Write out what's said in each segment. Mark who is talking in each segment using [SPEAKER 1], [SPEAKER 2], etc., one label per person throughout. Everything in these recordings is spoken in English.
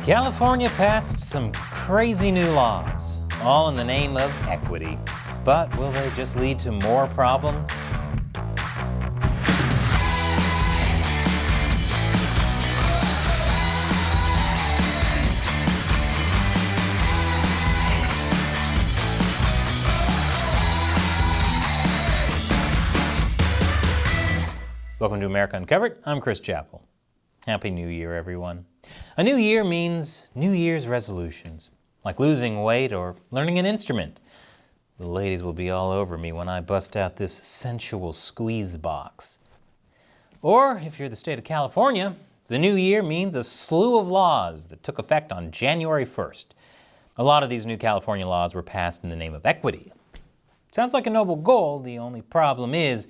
[SPEAKER 1] California passed some crazy new laws, all in the name of equity. But will they just lead to more problems? Welcome to America Uncovered. I'm Chris Chappell. Happy New Year, everyone. A new year means New Year's resolutions, like losing weight or learning an instrument. The ladies will be all over me when I bust out this sensual squeeze box. Or, if you're the state of California, the new year means a slew of laws that took effect on January 1st. A lot of these new California laws were passed in the name of equity. Sounds like a noble goal. The only problem is,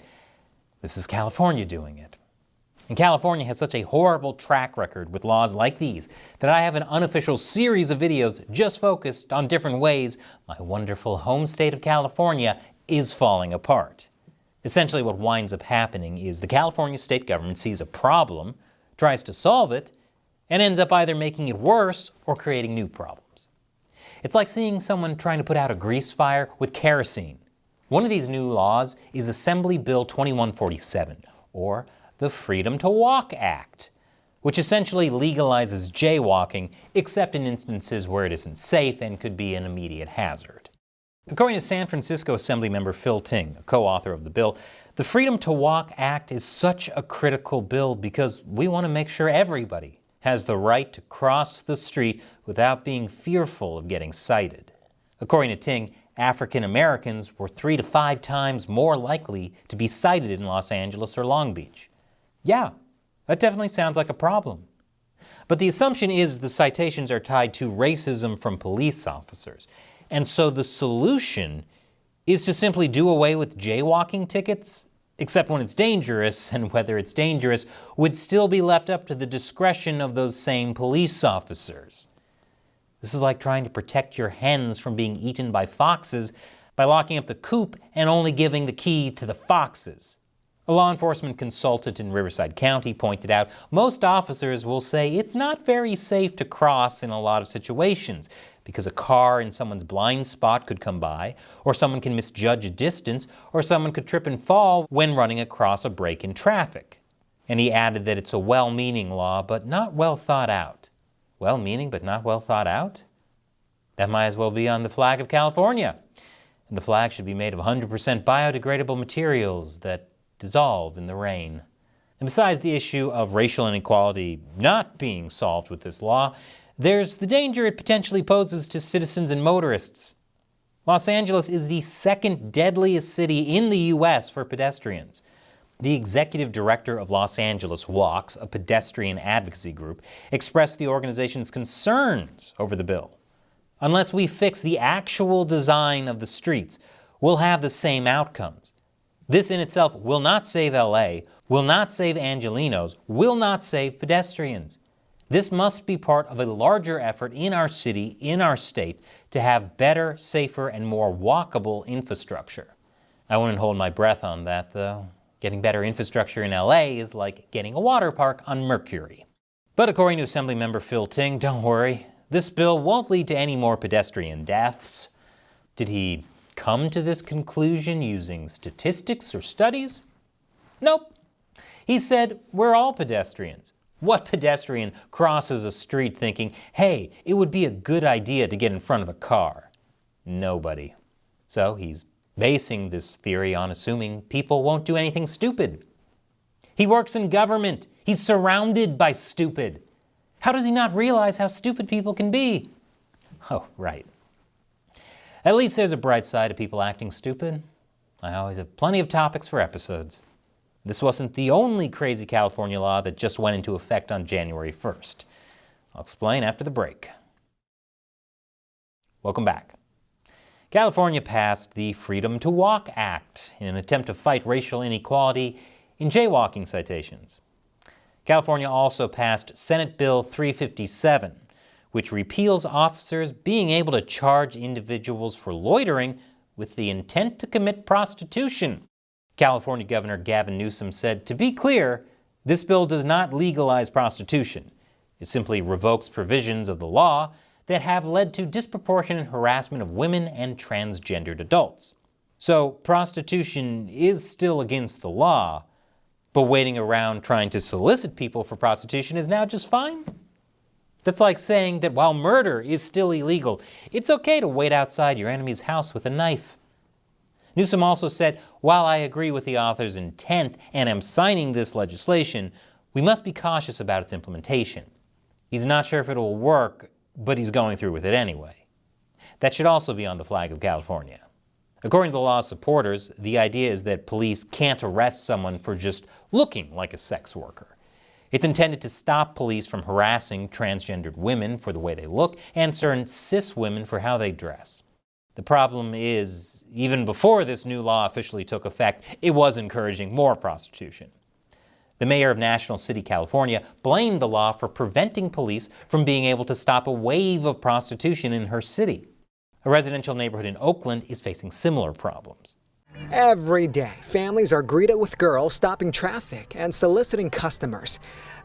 [SPEAKER 1] this is California doing it. And California has such a horrible track record with laws like these that I have an unofficial series of videos just focused on different ways my wonderful home state of California is falling apart. Essentially what winds up happening is the California state government sees a problem, tries to solve it, and ends up either making it worse or creating new problems. It's like seeing someone trying to put out a grease fire with kerosene. One of these new laws is Assembly Bill 2147, or the Freedom to Walk Act, which essentially legalizes jaywalking, except in instances where it isn't safe and could be an immediate hazard. According to San Francisco Assemblymember Phil Ting, a co-author of the bill, the Freedom to Walk Act is such a critical bill because we want to make sure everybody has the right to cross the street without being fearful of getting cited. According to Ting, African Americans were 3 to 5 times more likely to be cited in Los Angeles or Long Beach. Yeah, that definitely sounds like a problem. But the assumption is the citations are tied to racism from police officers. And so the solution is to simply do away with jaywalking tickets, except when it's dangerous, and whether it's dangerous would still be left up to the discretion of those same police officers. This is like trying to protect your hens from being eaten by foxes by locking up the coop and only giving the key to the foxes. A law enforcement consultant in Riverside County pointed out most officers will say it's not very safe to cross in a lot of situations because a car in someone's blind spot could come by, or someone can misjudge a distance, or someone could trip and fall when running across a break in traffic. And he added that it's a well-meaning law, but not well thought out. Well-meaning but not well thought out? That might as well be on the flag of California. And the flag should be made of 100% biodegradable materials that dissolve in the rain. And besides the issue of racial inequality not being solved with this law, there's the danger it potentially poses to citizens and motorists. Los Angeles is the second deadliest city in the U.S. for pedestrians. The executive director of Los Angeles Walks, a pedestrian advocacy group, expressed the organization's concerns over the bill. Unless we fix the actual design of the streets, we'll have the same outcomes. This in itself will not save LA, will not save Angelenos, will not save pedestrians. This must be part of a larger effort in our city, in our state, to have better, safer, and more walkable infrastructure. I wouldn't hold my breath on that, though. Getting better infrastructure in LA is like getting a water park on Mercury. But according to Assemblymember Phil Ting, don't worry, this bill won't lead to any more pedestrian deaths. Did he come to this conclusion using statistics or studies? Nope. He said we're all pedestrians. What pedestrian crosses a street thinking, hey, it would be a good idea to get in front of a car? Nobody. So he's basing this theory on assuming people won't do anything stupid. He works in government. He's surrounded by stupid. How does he not realize how stupid people can be? Oh, right. At least there's a bright side to people acting stupid. I always have plenty of topics for episodes. This wasn't the only crazy California law that just went into effect on January 1st. I'll explain after the break. Welcome back. California passed the Freedom to Walk Act in an attempt to fight racial inequality in jaywalking citations. California also passed Senate Bill 357, which repeals officers being able to charge individuals for loitering with the intent to commit prostitution. California Governor Gavin Newsom said, to be clear, this bill does not legalize prostitution. It simply revokes provisions of the law that have led to disproportionate harassment of women and transgendered adults. So prostitution is still against the law, but waiting around trying to solicit people for prostitution is now just fine? That's like saying that while murder is still illegal, it's okay to wait outside your enemy's house with a knife. Newsom also said, while I agree with the author's intent and am signing this legislation, we must be cautious about its implementation. He's not sure if it will work, but he's going through with it anyway. That should also be on the flag of California. According to the law's supporters, the idea is that police can't arrest someone for just looking like a sex worker. It's intended to stop police from harassing transgendered women for the way they look and certain cis women for how they dress. The problem is, even before this new law officially took effect, it was encouraging more prostitution. The mayor of National City, California, blamed the law for preventing police from being able to stop a wave of prostitution in her city. A residential neighborhood in Oakland is facing similar problems.
[SPEAKER 2] Every day, families are greeted with girls stopping traffic and soliciting customers.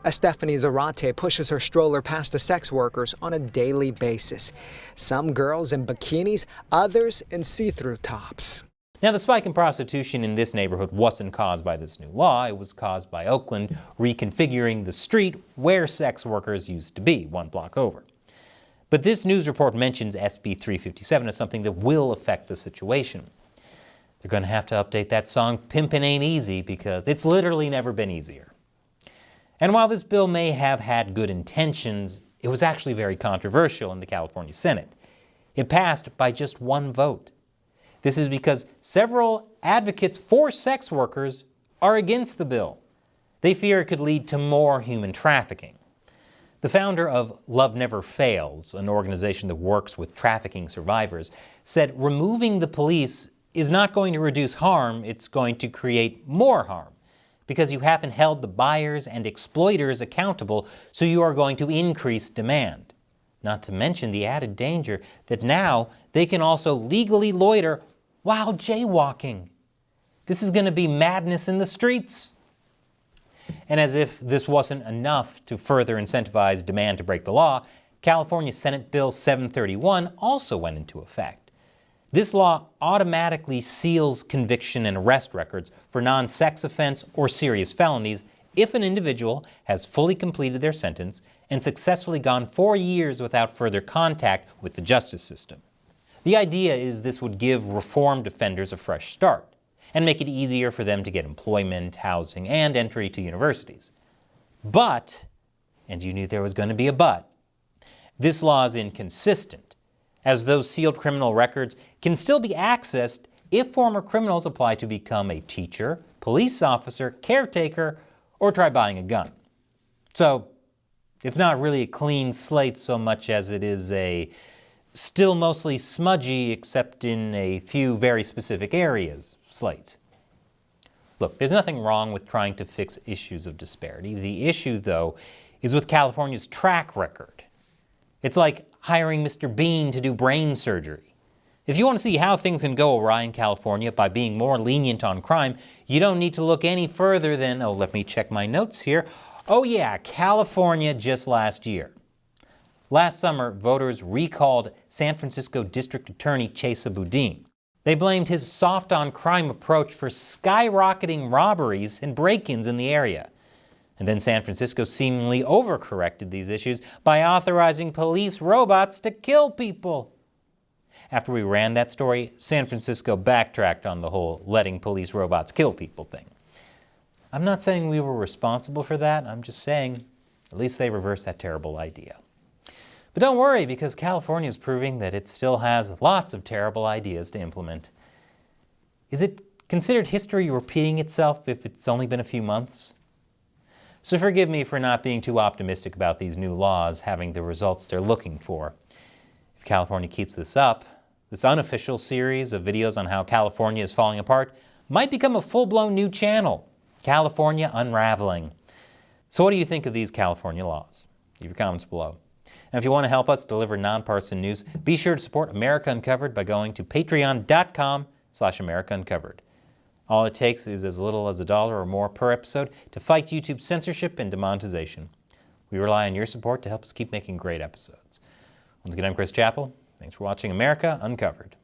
[SPEAKER 2] Stephanie Zarate pushes her stroller past the sex workers on a daily basis. Some girls in bikinis, others in see-through tops.
[SPEAKER 1] Now, the spike in prostitution in this neighborhood wasn't caused by this new law. It was caused by Oakland reconfiguring the street where sex workers used to be, one block over. But this news report mentions SB 357 as something that will affect the situation. They're going to have to update that song, Pimpin' Ain't Easy, because it's literally never been easier. And while this bill may have had good intentions, it was actually very controversial in the California Senate. It passed by just one vote. This is because several advocates for sex workers are against the bill. They fear it could lead to more human trafficking. The founder of Love Never Fails, an organization that works with trafficking survivors, said removing the police is not going to reduce harm, it's going to create more harm, because you haven't held the buyers and exploiters accountable, so you are going to increase demand. Not to mention the added danger that now they can also legally loiter while jaywalking. This is going to be madness in the streets. And as if this wasn't enough to further incentivize demand to break the law, California Senate Bill 731 also went into effect. This law automatically seals conviction and arrest records for non-sex offense or serious felonies if an individual has fully completed their sentence and successfully gone 4 years without further contact with the justice system. The idea is this would give reformed offenders a fresh start and make it easier for them to get employment, housing, and entry to universities. But, and you knew there was going to be a but, this law is inconsistent, as those sealed criminal records can still be accessed if former criminals apply to become a teacher, police officer, caretaker, or try buying a gun. So, it's not really a clean slate so much as it is a still mostly smudgy, except in a few very specific areas, slate. Look, there's nothing wrong with trying to fix issues of disparity. The issue, though, is with California's track record. It's like hiring Mr. Bean to do brain surgery. If you want to see how things can go awry in California by being more lenient on crime, you don't need to look any further than, let me check my notes here. Oh yeah, California just last year. Last summer, voters recalled San Francisco District Attorney Chesa Boudin. They blamed his soft-on-crime approach for skyrocketing robberies and break-ins in the area. And then San Francisco seemingly overcorrected these issues by authorizing police robots to kill people. After we ran that story, San Francisco backtracked on the whole letting police robots kill people thing. I'm not saying we were responsible for that, I'm just saying at least they reversed that terrible idea. But don't worry, because California is proving that it still has lots of terrible ideas to implement. Is it considered history repeating itself if it's only been a few months? So forgive me for not being too optimistic about these new laws having the results they're looking for. If California keeps this up, this unofficial series of videos on how California is falling apart might become a full-blown new channel, California Unraveling. So what do you think of these California laws? Leave your comments below. And if you want to help us deliver nonpartisan news, be sure to support America Uncovered by going to patreon.com/America Uncovered. All it takes is as little as $1 or more per episode to fight YouTube censorship and demonetization. We rely on your support to help us keep making great episodes. Once again, I'm Chris Chappell. Thanks for watching America Uncovered.